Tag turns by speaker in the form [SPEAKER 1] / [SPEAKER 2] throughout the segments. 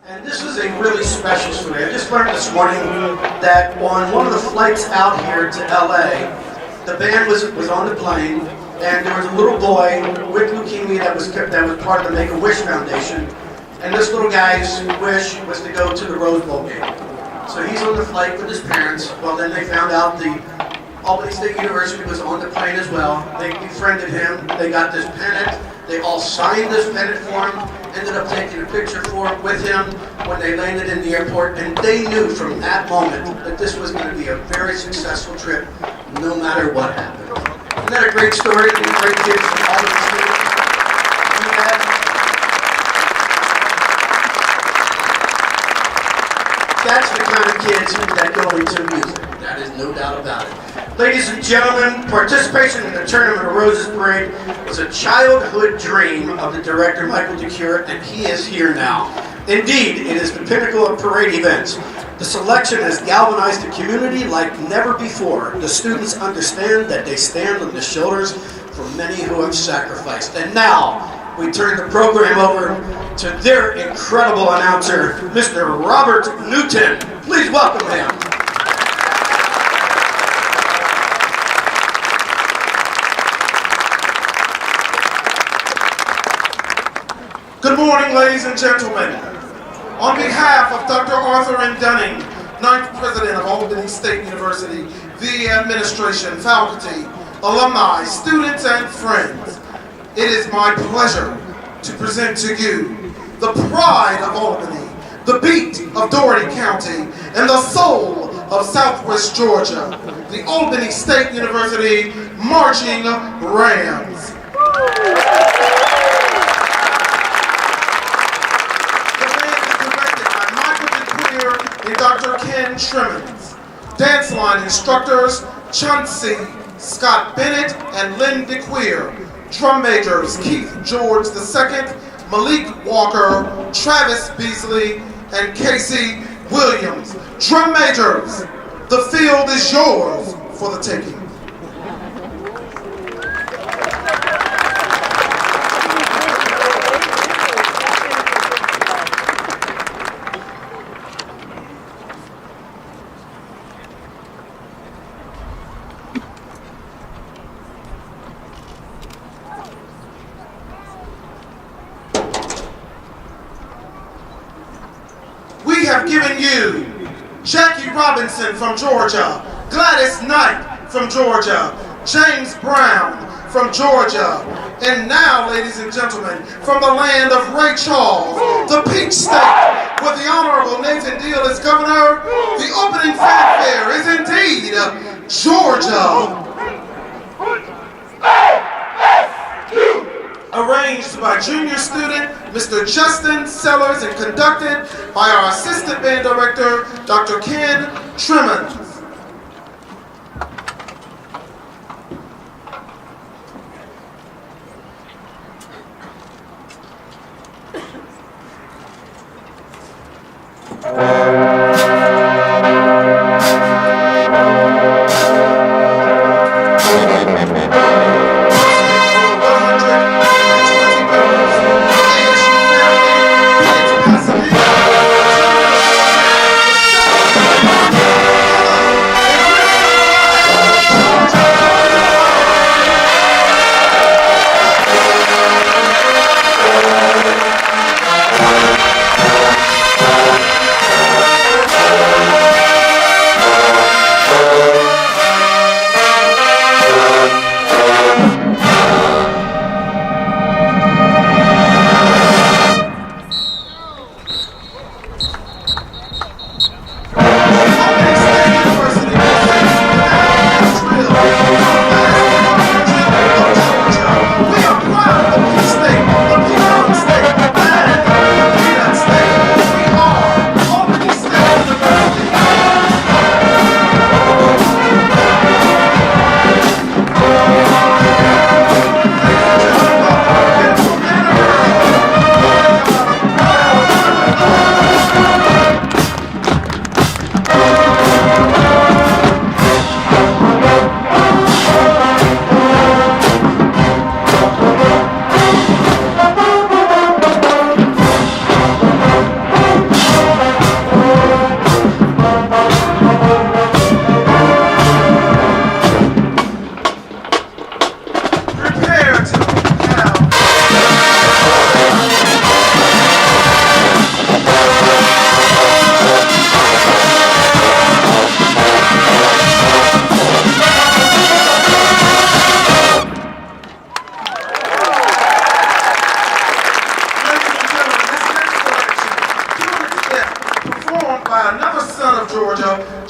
[SPEAKER 1] And this is a really special story. I just learned this morning that on one of the flights out here to LA, the band was on the plane, and there was a little boy with leukemia that was part of the Make-A-Wish Foundation, and this little guy's wish was to go to the Rose Bowl game. So he's on the flight with his parents. Well, then they found out the Albany State University was on the plane as well. They befriended him. They got this pennant. They all signed this pennant for him. Ended up taking a picture with him when they landed in the airport. And they knew from that moment that this was going to be a very successful trip, no matter what happened. Isn't that a great story? And great kids from all of the students. That's the kind of kids that go into music. That is no doubt about it. Ladies and gentlemen, participation in the Tournament of Roses Parade was a childhood dream of the director, Michael DeCure, and he is here now. Indeed, it is the pinnacle of parade events. The selection has galvanized the community like never before. The students understand that they stand on the shoulders for many who have sacrificed. And now, we turn the program over to their incredible announcer, Mr. Robert Newton. Please welcome him.
[SPEAKER 2] Good morning, ladies and gentlemen. On behalf of Dr. Arthur N. Dunning, 9th President of Albany State University, the administration, faculty, alumni, students, and friends, it is my pleasure to present to you the pride of Albany, the beat of Dougherty County, and the soul of Southwest Georgia, the Albany State University Marching Rams. And Dr. Ken Trimmons. Dance line instructors, Chauncey Scott Bennett and Lynn DeQueer. Drum majors, Keith George II, Malik Walker, Travis Beasley, and Casey Williams. Drum majors, the field is yours for the taking. We have given you Jackie Robinson from Georgia, Gladys Knight from Georgia, James Brown from Georgia, and now, ladies and gentlemen, from the land of Ray Charles, the Peach State, where the Honorable Nathan Deal is governor, the opening fanfare is indeed Georgia. Arranged by junior student Mr. Justin Sellers and conducted by our assistant band director, Dr. Ken Trimmons.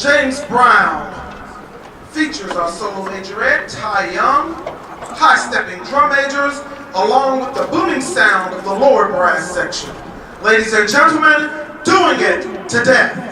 [SPEAKER 2] James Brown. Features our solo majorette, Ty Young, high-stepping drum majors, along with the booming sound of the lower brass section. Ladies and gentlemen, doing it to death.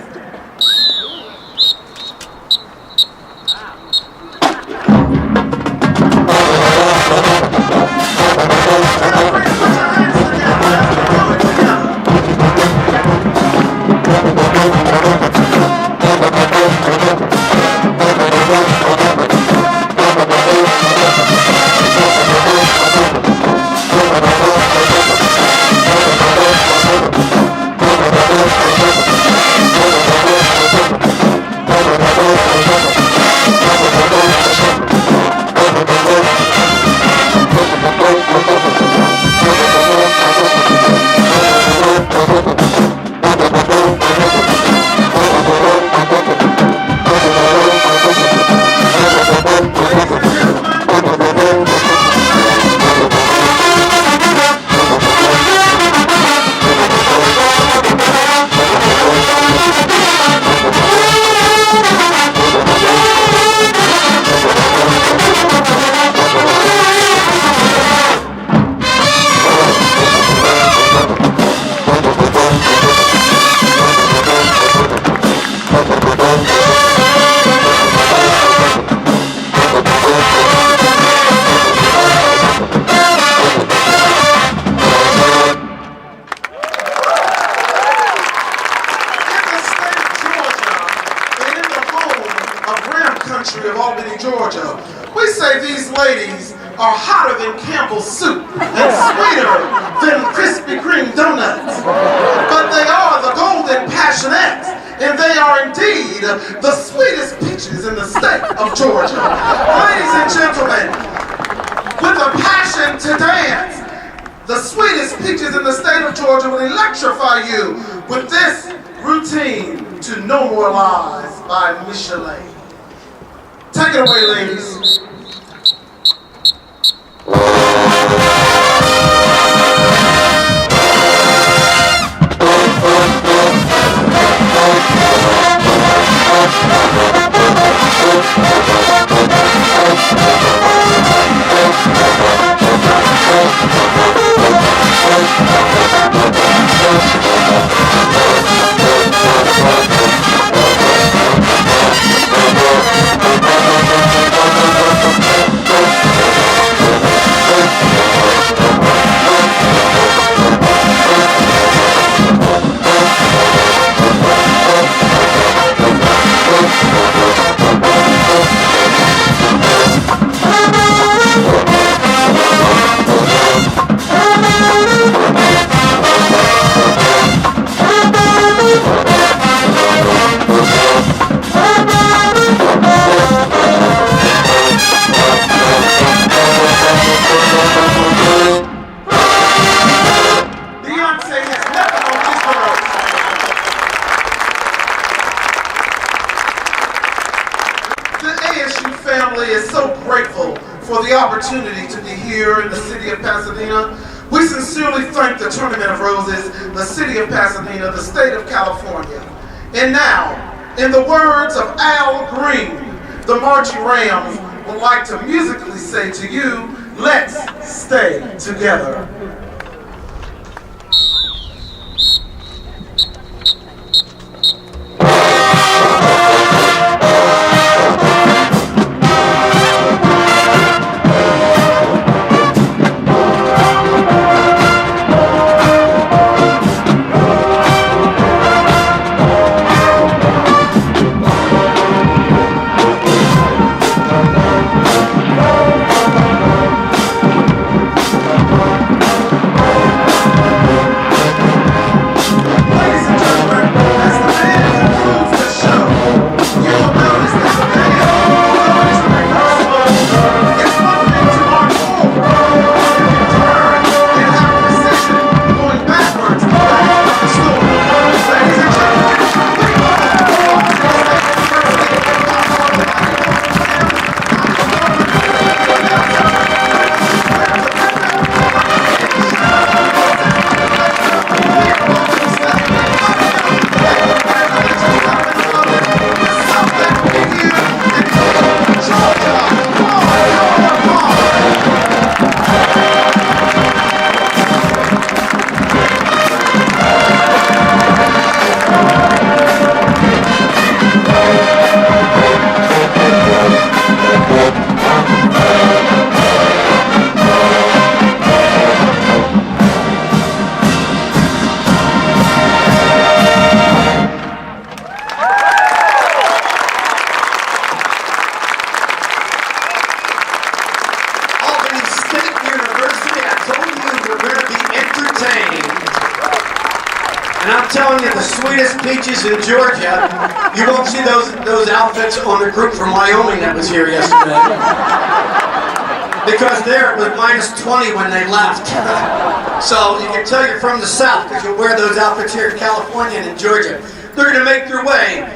[SPEAKER 2] Of Albany, Georgia. We say these ladies are hotter than Campbell's soup and sweeter than Krispy Kreme donuts. But they are the golden passionettes, and they are indeed the sweetest peaches in the state of Georgia. Ladies and gentlemen, with a passion to dance, the sweetest peaches in the state of Georgia will electrify you with this routine to No More Lies by Michelet. Take it away, ladies. Is so grateful for the opportunity to be here in the city of Pasadena. We sincerely thank the Tournament of Roses, the city of Pasadena, the state of California. And now, in the words of Al Green, the Marchie Rams would like to musically say to you, let's stay together.
[SPEAKER 1] I'm telling you, the sweetest peaches in Georgia. You won't see those outfits on the group from Wyoming that was here yesterday. Because there it was -20 when they left. So you can tell you're from the South because you'll wear those outfits here in California and in Georgia. They're going to make their way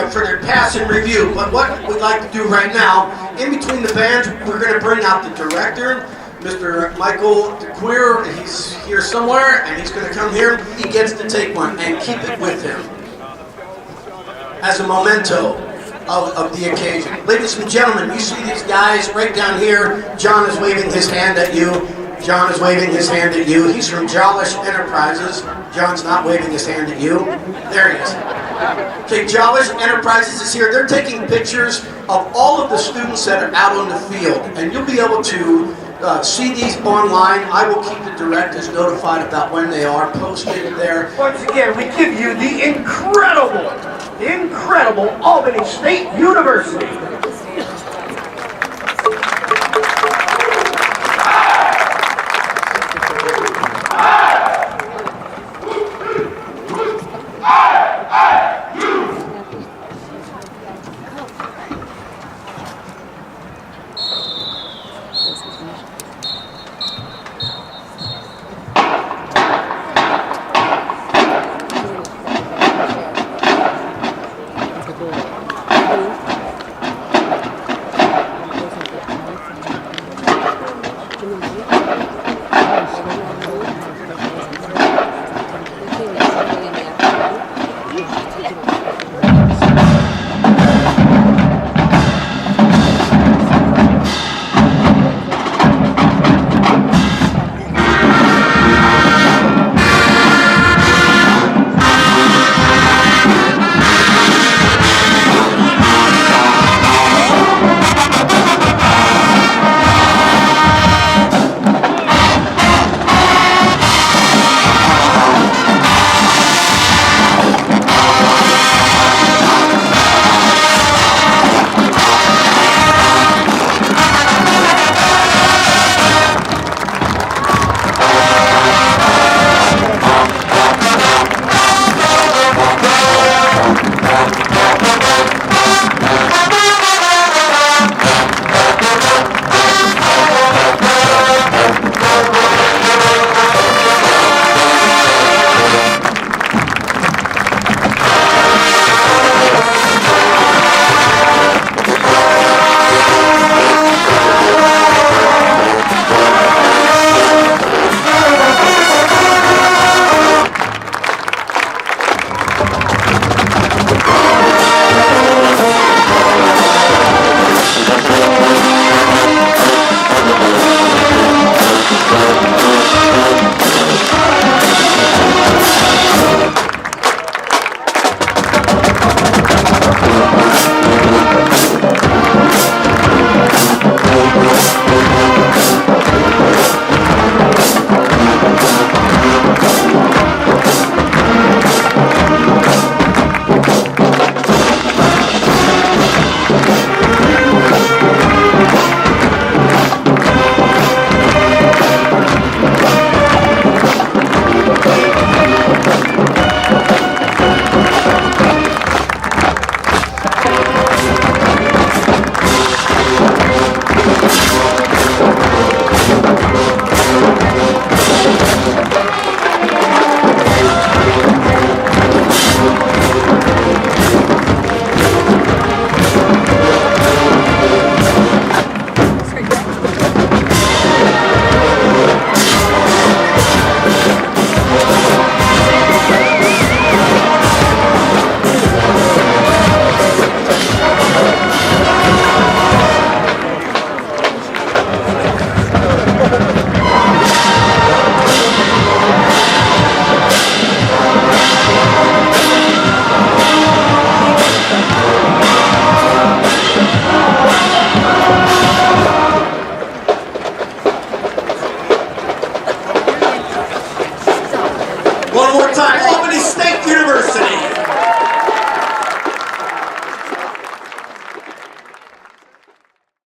[SPEAKER 1] for their passing review. But what we'd like to do right now, in between the bands, we're going to bring out the director, Mr. Michael DeQueer. He's here somewhere, and he's going to come here. He gets to take one and keep it with him as a memento of the occasion. Ladies and gentlemen, you see these guys right down here. John is waving his hand at you. John is waving his hand at you. He's from Jollish Enterprises. John's not waving his hand at you. There he is. Okay, Jollish Enterprises is here. They're taking pictures of all of the students that are out on the field, and you'll be able to see these online. I will keep the directors notified about when they are posted there.
[SPEAKER 3] Once again, we give you the incredible Albany State University.
[SPEAKER 1] One more time, Albany State University.